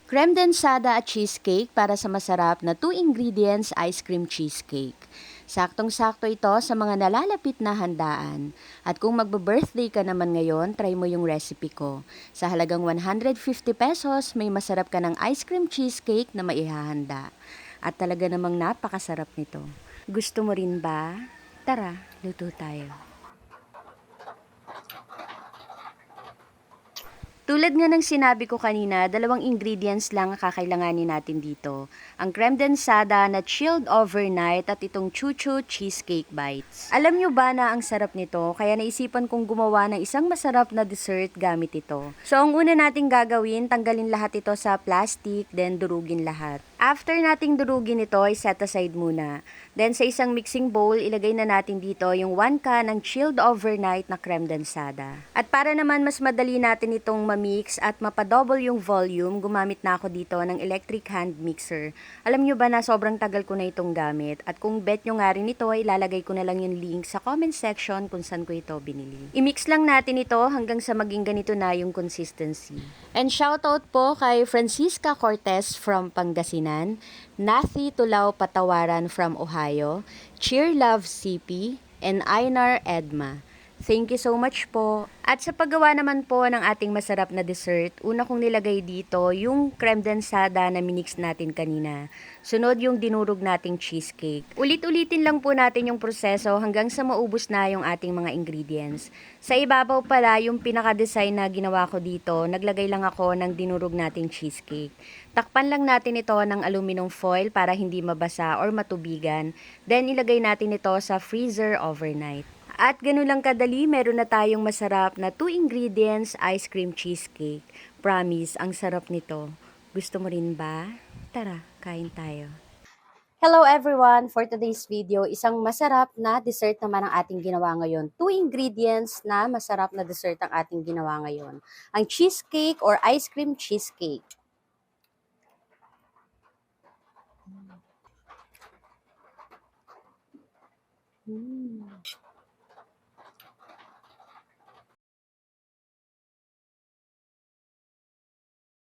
Creme densada at cheesecake para sa masarap na 2 ingredients ice cream cheesecake. Saktong-sakto ito sa mga nalalapit na handaan. At kung magbe-birthday ka naman ngayon, try mo yung recipe ko. Sa halagang 150 pesos, may masarap ka ng ice cream cheesecake na maihahanda. At talaga namang napakasarap nito. Gusto mo rin ba? Tara, luto tayo. Tulad nga ng sinabi ko kanina, dalawang ingredients lang ang kakailanganin natin dito. Ang creme densada na chilled overnight at itong chuchu cheesecake bites. Alam nyo ba na ang sarap nito? Kaya naisipan kong gumawa ng isang masarap na dessert gamit ito. So ang una nating gagawin, tanggalin lahat ito sa plastic, then durugin lahat. After nating durugin ito, ay set aside muna. Then sa isang mixing bowl, ilagay na natin dito yung 1 can ng chilled overnight na creme densada. At para naman mas madali natin itong mix at mapadouble yung volume, gumamit na ako dito ng electric hand mixer. Alam nyo ba na sobrang tagal ko na itong gamit? At kung bet nyo nga rin ito, ilalagay ko na lang yung link sa comment section kung saan ko ito binili. I-mix lang natin ito hanggang sa maging ganito na yung consistency. And shoutout po kay Francisca Cortez from Pangasinan, Nathy Tulao Patawaran from Ohio, Cheer Love CP, and Einar Edma. Thank you so much po. At sa paggawa naman po ng ating masarap na dessert, una kong nilagay dito yung creme densada na minix natin kanina. Sunod yung dinurog nating cheesecake. Ulit-ulitin lang po natin yung proseso hanggang sa maubos na yung ating mga ingredients. Sa ibabaw pala, yung pinaka-design na ginawa ko dito, naglagay lang ako ng dinurog nating cheesecake. Takpan lang natin ito ng aluminum foil para hindi mabasa or matubigan. Then ilagay natin ito sa freezer overnight. At ganun lang kadali, meron na tayong masarap na 2 ingredients ice cream cheesecake. Promise, ang sarap nito. Gusto mo rin ba? Tara, kain tayo. Hello everyone! For today's video, isang masarap na dessert naman ang ating ginawa ngayon. 2 ingredients na masarap na dessert ang ating ginawa ngayon. Ang cheesecake or ice cream cheesecake.